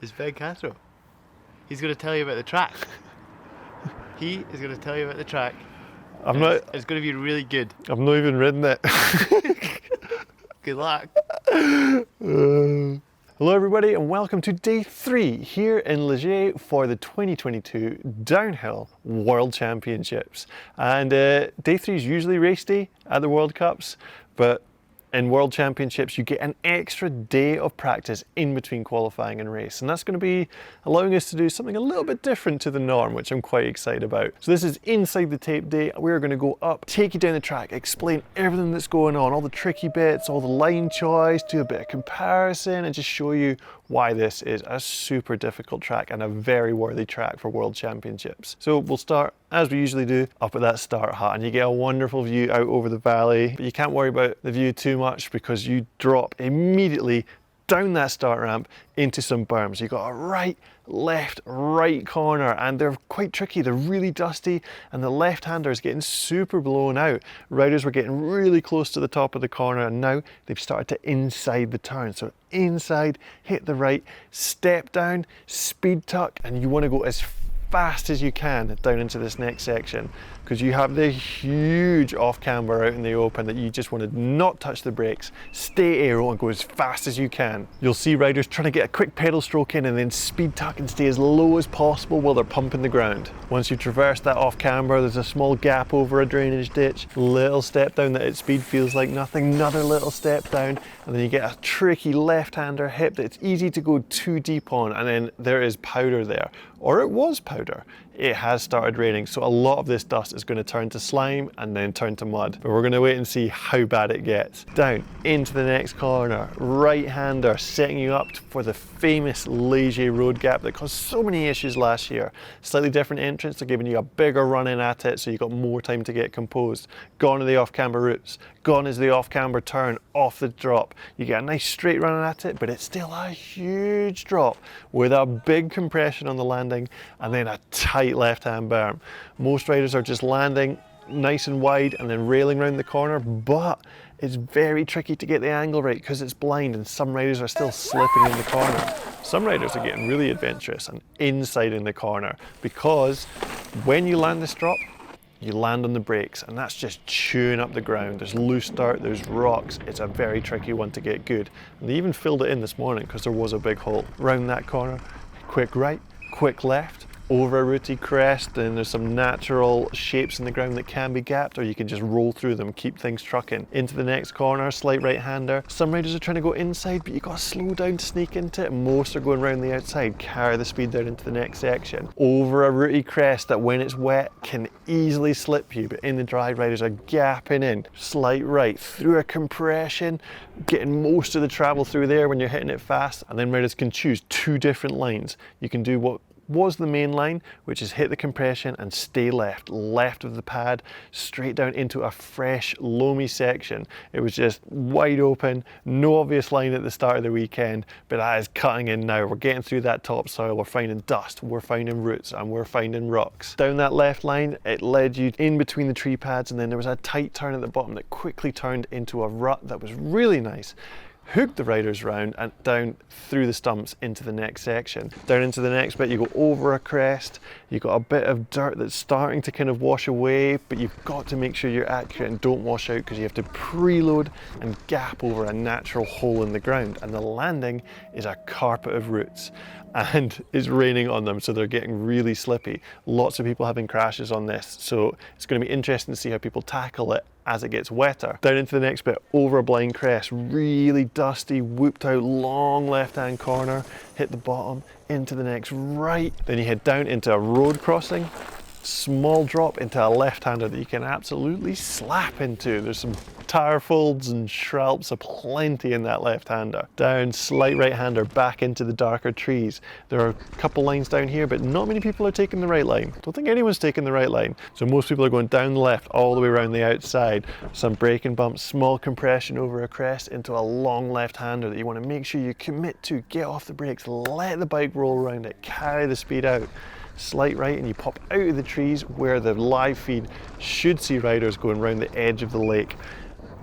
is Ben Cathro. He's going to tell you about the track. He is going to tell you about the track. It's going to be really good. I've not even ridden it. Good luck. Hello everybody and welcome to day 3 here in Ligier for the 2022 Downhill World Championships. And day 3 is usually race day at the World Cups, but in World Championships you get an extra day of practice in between qualifying and race, and that's going to be allowing us to do something a little bit different to the norm, which I'm quite excited about. So this is inside the tape day. We're going to go up, take you down the track, explain everything that's going on, all the tricky bits, all the line choice, do a bit of comparison and just show you why this is a super difficult track and a very worthy track for World Championships. So we'll start, as we usually do, up at that start hut, and you get a wonderful view out over the valley, but you can't worry about the view too much because you drop immediately down that start ramp into some berms. You've got a right, left, right corner, and they're quite tricky. They're really dusty, and the left-hander is getting super blown out. Riders were getting really close to the top of the corner, and now they've started to inside the turn. So inside, hit the right, step down, speed tuck, and you want to go as fast as you can down into this next section, because you have the huge off camber out in the open that you just want to not touch the brakes, stay aero and go as fast as you can. You'll see riders trying to get a quick pedal stroke in and then speed tuck and stay as low as possible while they're pumping the ground. Once you've traversed that off camber, there's a small gap over a drainage ditch, little step down that at speed feels like nothing, another little step down, and then you get a tricky left-hander hip that's easy to go too deep on, and then there is powder there, or it was powder. It has started raining, so a lot of this dust is going to turn to slime and then turn to mud. But we're going to wait and see how bad it gets. Down into the next corner, right-hander, setting you up for the famous Ligier road gap that caused so many issues last year. Slightly different entrance, they're giving you a bigger run in at it, so you've got more time to get composed. Gone are the off-camber routes. Gone is the off-camber turn off the drop. You get a nice straight run at it, but it's still a huge drop with a big compression on the landing and then a tight left-hand berm. Most riders are just landing nice and wide and then railing around the corner, but it's very tricky to get the angle right because it's blind, and some riders are still slipping in the corner. Some riders are getting really adventurous and inside in the corner, because when you land this drop, you land on the brakes, and that's just chewing up the ground. There's loose dirt, there's rocks. It's a very tricky one to get good. And they even filled it in this morning because there was a big hole. Round that corner, quick right, quick left, over a rooty crest, and there's some natural shapes in the ground that can be gapped, or you can just roll through them, keep things trucking. Into the next corner, slight right-hander. Some riders are trying to go inside, but you got to slow down to sneak into it. Most are going around the outside, carry the speed down into the next section. Over a rooty crest that when it's wet can easily slip you, but in the dry, riders are gapping in. Slight right, through a compression, getting most of the travel through there when you're hitting it fast, and then riders can choose 2 different lines. You can do what was the main line, which is hit the compression and stay left of the pad, straight down into a fresh, loamy section. It was just wide open, no obvious line at the start of the weekend, but that is cutting in now. We're getting through that topsoil, we're finding dust, we're finding roots, and we're finding rocks. Down that left line, it led you in between the tree pads, and then there was a tight turn at the bottom that quickly turned into a rut that was really nice. Hooked the riders round and down through the stumps into the next section. Down into the next bit, you go over a crest, you've got a bit of dirt that's starting to kind of wash away, but you've got to make sure you're accurate and don't wash out, because you have to preload and gap over a natural hole in the ground. And the landing is a carpet of roots, and it's raining on them, so they're getting really slippy. Lots of people having crashes on this, so it's going to be interesting to see how people tackle it as it gets wetter. Down into the next bit, over a blind crest, really dusty, whooped out long left-hand corner, hit the bottom, into the next right. Then you head down into a road crossing, small drop into a left-hander that you can absolutely slap into. There's some tire folds and shralps aplenty in that left-hander. Down, slight right-hander, back into the darker trees. There are a couple lines down here, but not many people are taking the right line. Don't think anyone's taking the right line. So most people are going down the left, all the way around the outside. Some braking bumps, small compression over a crest into a long left-hander that you want to make sure you commit to. Get off the brakes, let the bike roll around it, carry the speed out. Slight right and you pop out of the trees where the live feed should see riders going around the edge of the lake.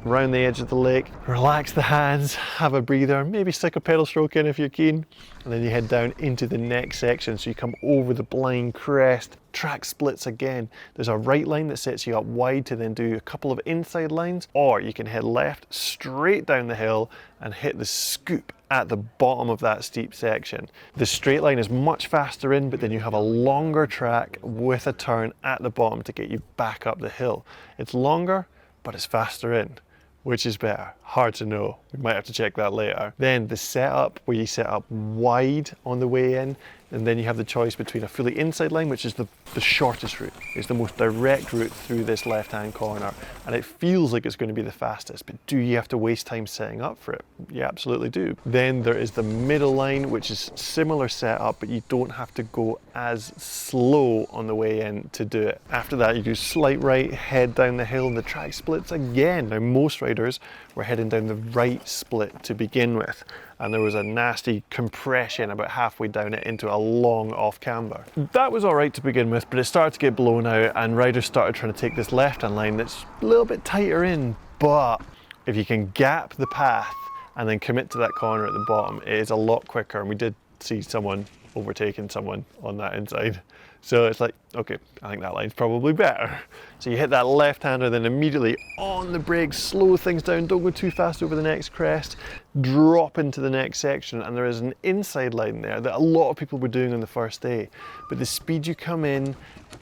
around the edge of the lake, relax the hands, have a breather, maybe stick a pedal stroke in if you're keen, and then you head down into the next section. So you come over the blind crest, track splits again. There's a right line that sets you up wide to then do a couple of inside lines, or you can head left straight down the hill and hit the scoop at the bottom of that steep section. The straight line is much faster in, but then you have a longer track with a turn at the bottom to get you back up the hill. It's longer, but it's faster in. Which is better? Hard to know. We might have to check that later. Then the setup, where you set up wide on the way in, and then you have the choice between a fully inside line, which is the shortest route. It's the most direct route through this left-hand corner, and it feels like it's going to be the fastest, but do you have to waste time setting up for it? You absolutely do. Then there is the middle line, which is similar setup, but you don't have to go as slow on the way in to do it. After that, you do slight right, head down the hill, and the track splits again. Now, most riders were heading down the right split to begin with, and there was a nasty compression about halfway down it into a long off camber. That was all right to begin with, but it started to get blown out, and riders started trying to take this left-hand line that's a little bit tighter in, but if you can gap the path and then commit to that corner at the bottom, it is a lot quicker, and we did see someone overtaking someone on that inside. So it's like, okay, I think that line's probably better. So you hit that left-hander, then immediately on the brakes, slow things down, don't go too fast over the next crest, drop into the next section, and there is an inside line there that a lot of people were doing on the first day. But the speed you come in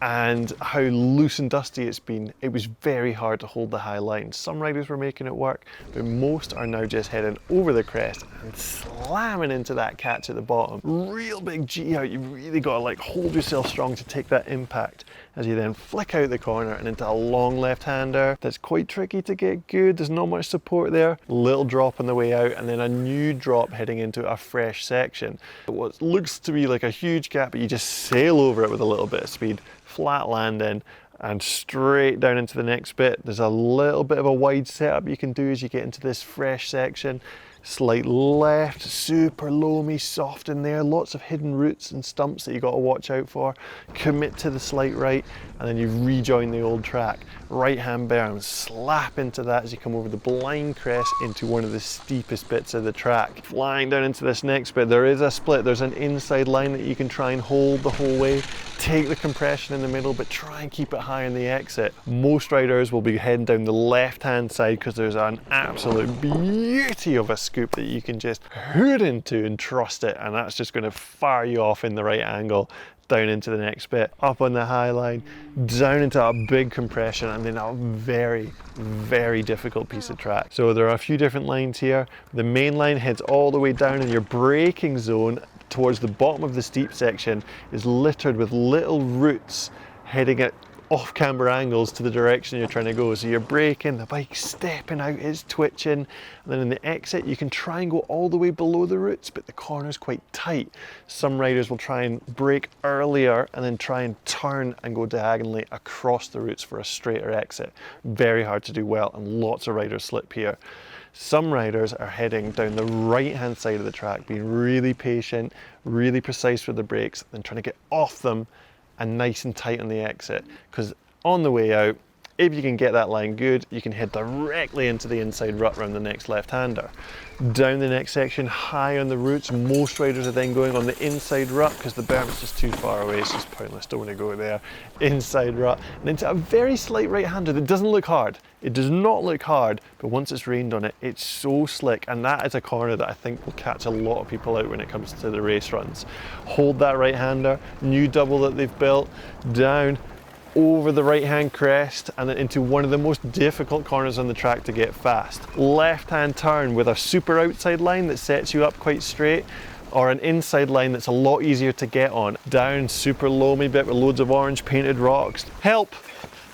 and how loose and dusty it's been, it was very hard to hold the high line. Some riders were making it work, but most are now just heading over the crest and slamming into that catch at the bottom. Real big G out, you really got to like hold yourself strong to take that impact as you then flick out the corner and into a long left-hander that's quite tricky to get good. There's not much support there. Little drop on the way out, and then a new drop heading into a fresh section. What looks to be like a huge gap, but you just sail over it with a little bit of speed, flat landing, and straight down into the next bit. There's a little bit of a wide setup you can do as you get into this fresh section. Slight left, super loamy, soft in there, lots of hidden roots and stumps that you got to watch out for. Commit to the slight right, and then you rejoin the old track. Right hand berm, slap into that as you come over the blind crest into one of the steepest bits of the track. Flying down into this next bit, there is a split, there's an inside line that you can try and hold the whole way. Take the compression in the middle, but try and keep it high on the exit. Most riders will be heading down the left-hand side because there's an absolute beauty of a scoop that you can just hood into and trust it, and that's just going to fire you off in the right angle down into the next bit, up on the high line, down into a big compression, and then a very, very difficult piece of track. So there are a few different lines here. The main line heads all the way down in your braking zone towards the bottom of the steep section, is littered with little roots heading at off camber angles to the direction you're trying to go. So you're braking, the bike's stepping out, it's twitching, and then in the exit you can try and go all the way below the roots, but the corner's quite tight. Some riders will try and brake earlier and then try and turn and go diagonally across the roots for a straighter exit. Very hard to do well, and lots of riders slip here. Some riders are heading down the right-hand side of the track, being really patient, really precise with the brakes, and trying to get off them and nice and tight on the exit. Because on the way out, if you can get that line good, you can head directly into the inside rut around the next left-hander. Down the next section, high on the roots, most riders are then going on the inside rut because the berm is just too far away, it's just pointless, don't want to go there. Inside rut, and into a very slight right-hander that doesn't look hard. It does not look hard, but once it's rained on it, it's so slick, and that is a corner that I think will catch a lot of people out when it comes to the race runs. Hold that right-hander, new double that they've built, down, over the right-hand crest, and then into one of the most difficult corners on the track to get fast. Left-hand turn with a super outside line that sets you up quite straight, or an inside line that's a lot easier to get on. Down, super loamy bit with loads of orange painted rocks. Help!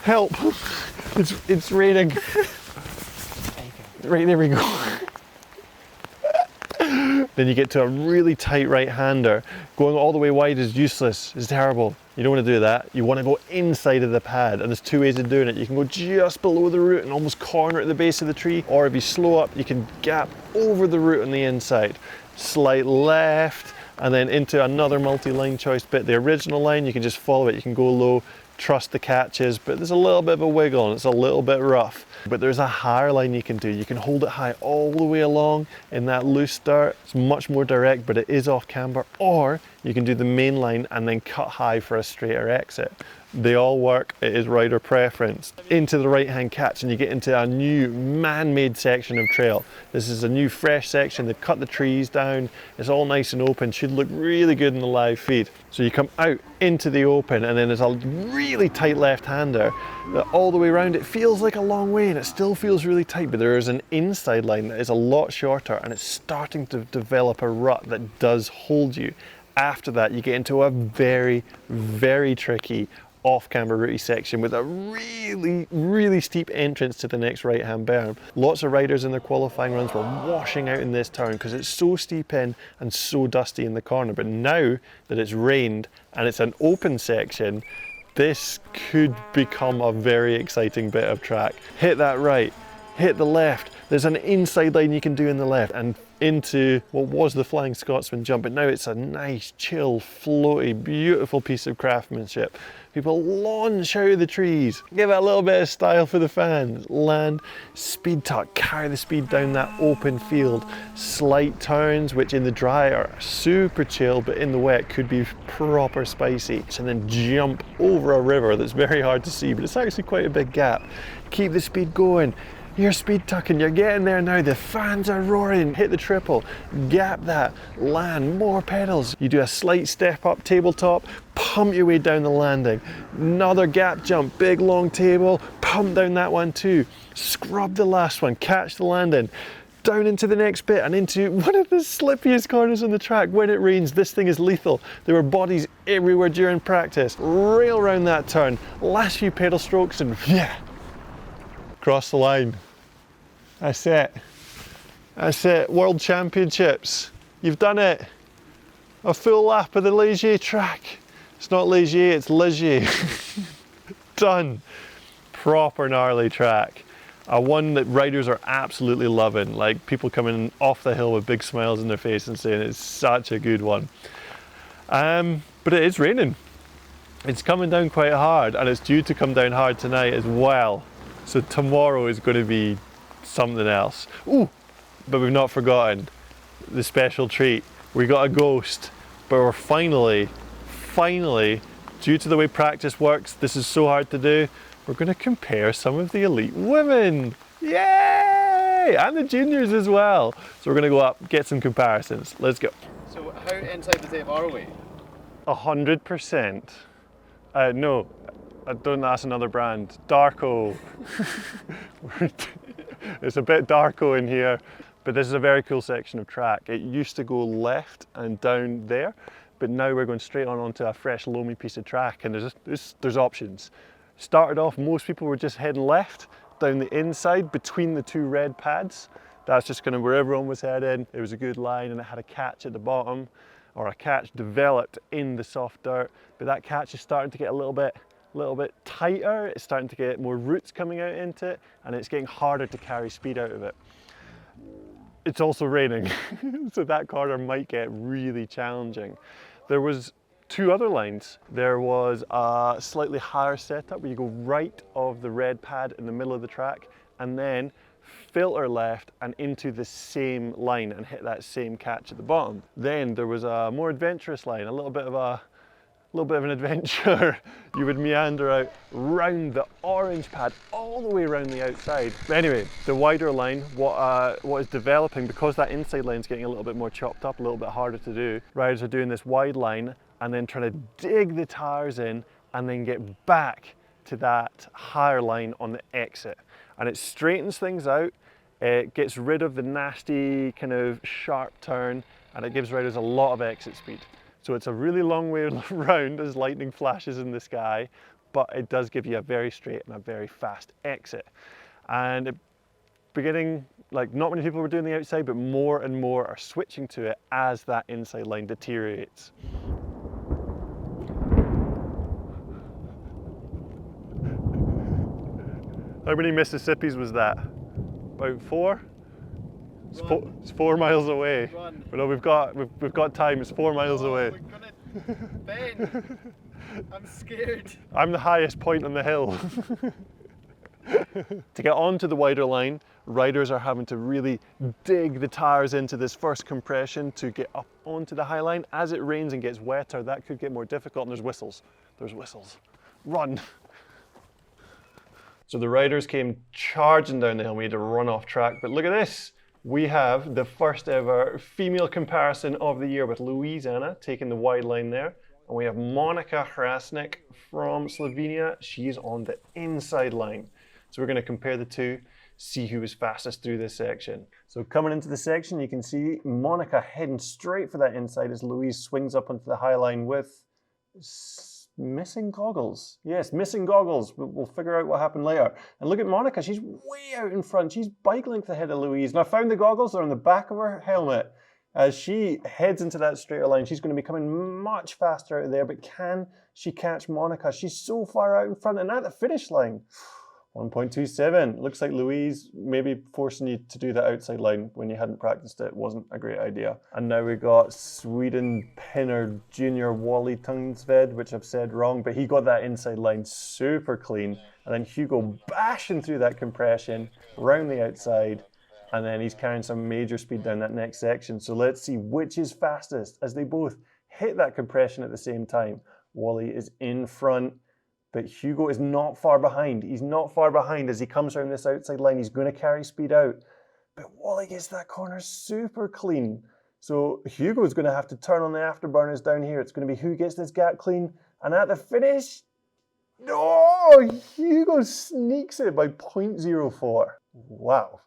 Help! It's raining. Right, there we go. Then you get to a really tight right-hander. Going all the way wide is useless, it's terrible. You don't want to do that. You want to go inside of the pad, and there's two ways of doing it. You can go just below the root and almost corner at the base of the tree, or if you slow up, you can gap over the root on the inside. Slight left, and then into another multi-line choice bit. The original line, you can just follow it. You can go low, trust the catches, but there's a little bit of a wiggle and it's a little bit rough. But there's a higher line you can do. You can hold it high all the way along in that loose dirt. It's much more direct, but it is off camber. Or you can do the main line and then cut high for a straighter exit. They all work, it is rider preference. Into the right hand catch and you get into a new man-made section of trail. This is a new fresh section, they've cut the trees down, it's all nice and open, should look really good in the live feed. So you come out into the open and then there's a really tight left-hander that all the way around it feels like a long way and it still feels really tight, but there is an inside line that is a lot shorter and it's starting to develop a rut that does hold you. After that you get into a very, very tricky off-camber rooty section with a really steep entrance to the next right-hand berm. Lots of riders in their qualifying runs were washing out in this turn because it's so steep in and so dusty in the corner. But now that it's rained and it's an open section, this could become a very exciting bit of track. Hit that right, hit the left. There's an inside line you can do in the left and into what was the Flying Scotsman jump, but now it's a nice, chill, floaty, beautiful piece of craftsmanship. People launch out of the trees, give it a little bit of style for the fans, land, speed tuck, carry the speed down that open field, slight turns, which in the dry are super chill, but in the wet could be proper spicy, and then jump over a river that's very hard to see, but it's actually quite a big gap. Keep the speed going. You're speed tucking, you're getting there now, the fans are roaring, hit the triple, gap that, land, more pedals. You do a slight step up tabletop, pump your way down the landing. Another gap jump, big long table, pump down that one too. Scrub the last one, catch the landing. Down into the next bit and into one of the slippiest corners on the track. When it rains, this thing is lethal. There were bodies everywhere during practice. Rail around that turn, last few pedal strokes and yeah. Cross the line. That's it. That's it. World Championships. You've done it. A full lap of the Ligier track. It's not Ligier, it's Ligier. Done. Proper gnarly track. One that riders are absolutely loving. Like people coming off the hill with big smiles on their face and saying it's such a good one. But it is raining. It's coming down quite hard and it's due to come down hard tonight as well. So tomorrow is going to be something else. Ooh, but we've not forgotten the special treat. We got a ghost, but we're finally, due to the way practice works, this is so hard to do, we're going to compare some of the elite women. Yay! And the juniors as well. So we're going to go up, get some comparisons. Let's go. So how inside the tape are we? 100%. No. That's another brand. Darko. It's a bit Darko in here, but this is a very cool section of track. It used to go left and down there, but now we're going straight on onto a fresh loamy piece of track and there's options. Started off, most people were just heading left down the inside between the two red pads. That's just kind of where everyone was heading. It was a good line and it had a catch at the bottom, or a catch developed in the soft dirt, but that catch is starting to get a little bit tighter. It's starting to get more roots coming out into it and it's getting harder to carry speed out of it. It's also raining, so that corner might get really challenging. There was two other lines. There was a slightly higher setup where you go right of the red pad in the middle of the track and then filter left and into the same line and hit that same catch at the bottom. Then there was a more adventurous line, a little bit of an adventure. You would meander out round the orange pad all the way around the outside. But anyway, the wider line, what is developing, because that inside line is getting a little bit more chopped up, a little bit harder to do, riders are doing this wide line and then trying to dig the tires in and then get back to that higher line on the exit. And it straightens things out, it gets rid of the nasty kind of sharp turn and it gives riders a lot of exit speed. So it's a really long way around as lightning flashes in the sky, but it does give you a very straight and a very fast exit. And beginning, like not many people were doing the outside, but more and more are switching to it as that inside line deteriorates. How many Mississippis was that? About 4? It's 4 miles away. But no, we've got time. It's 4 miles away. We're gonna Ben, I'm scared. I'm the highest point on the hill. To get onto the wider line, riders are having to really dig the tires into this first compression to get up onto the high line. As it rains and gets wetter, that could get more difficult, and there's whistles. There's whistles. Run! So the riders came charging down the hill. We had to run off track, but look at this. We have the first ever female comparison of the year with Louise Anna taking the wide line there. And we have Monica Hrasnik from Slovenia. She's on the inside line. So we're going to compare the two, see who was fastest through this section. So coming into the section, you can see Monica heading straight for that inside as Louise swings up onto the high line with missing goggles. Yes, missing goggles. We'll figure out what happened later. And look at Monica, she's way out in front. She's bike length ahead of Louise. And I found the goggles, they're on the back of her helmet. As she heads into that straighter line, she's going to be coming much faster out of there, but can she catch Monica? She's so far out in front, and at the finish line, 1.27. Looks like Louise maybe forcing you to do that outside line when you hadn't practiced it wasn't a great idea. And now we got Sweden pinner junior Wally Tungsved, which I've said wrong, but he got that inside line super clean. And then Hugo bashing through that compression, round the outside, and then he's carrying some major speed down that next section. So let's see which is fastest as they both hit that compression at the same time. Wally is in front, but Hugo is not far behind. He's not far behind as he comes around this outside line. He's going to carry speed out. But Wally gets that corner super clean. So Hugo's going to have to turn on the afterburners down here. It's going to be who gets this gap clean. And at the finish, oh, Hugo sneaks it by 0.04. Wow.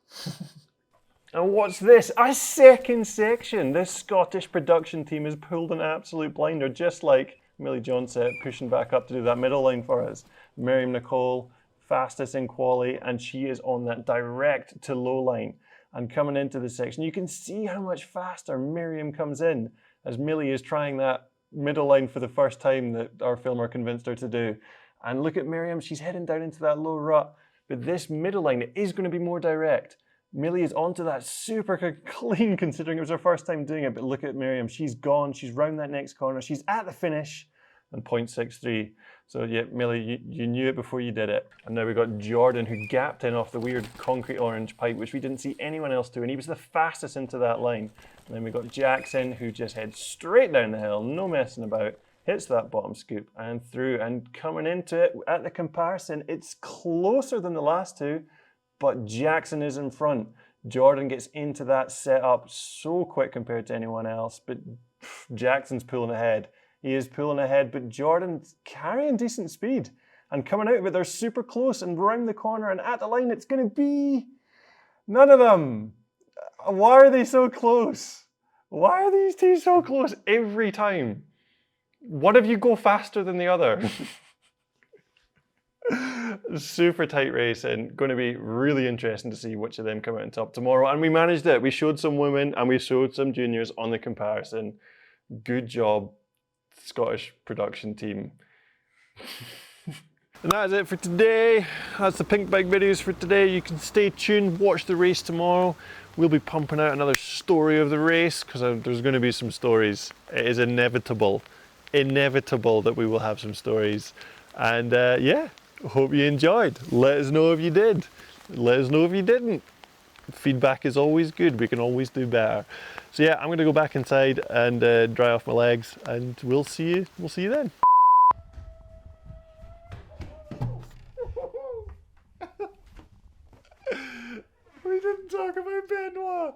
And what's this? A second section. This Scottish production team has pulled an absolute blinder, just like Millie Johnset pushing back up to do that middle line for us. Miriam Nicole, fastest in quali, and she is on that direct to low line. And coming into the section, you can see how much faster Miriam comes in as Millie is trying that middle line for the first time that our filmer convinced her to do. And look at Miriam, she's heading down into that low rut. But this middle line is going to be more direct. Millie is onto that super clean considering it was her first time doing it, but look at Miriam, she's gone, she's round that next corner, she's at the finish, and 0.63. So yeah, Millie, you knew it before you did it. And now we've got Jordan who gapped in off the weird concrete orange pipe, which we didn't see anyone else do, and he was the fastest into that line. And then we got Jackson who just heads straight down the hill, no messing about, hits that bottom scoop and through, and coming into it at the comparison, it's closer than the last two, but Jackson is in front. Jordan gets into that setup so quick compared to anyone else, but Jackson's pulling ahead. He is pulling ahead, but Jordan's carrying decent speed. And coming out of it, they're super close and round the corner and at the line, it's going to be none of them. Why are they so close? Why are these two so close every time? One of you go faster than the other. Super tight race and going to be really interesting to see which of them come out on top tomorrow. And we managed it. We showed some women and we showed some juniors on the comparison. Good job, Scottish production team. And that is it for today. That's the Pinkbike videos for today. You can stay tuned, watch the race tomorrow. We'll be pumping out another story of the race because there's going to be some stories. It is inevitable that we will have some stories. And yeah. Hope you enjoyed. Let us know if you did. Let us know if you didn't. Feedback is always good. We can always do better. So yeah, I'm going to go back inside and dry off my legs, and we'll see you then. We didn't talk about Benoit.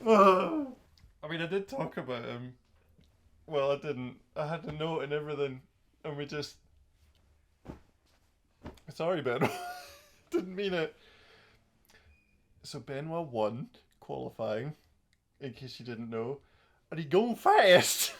I mean, I did talk about him. Well, I didn't. I had a note and everything, and we just... Sorry, Benoit. Didn't mean it. So Benoit won qualifying, in case you didn't know, and he going fast.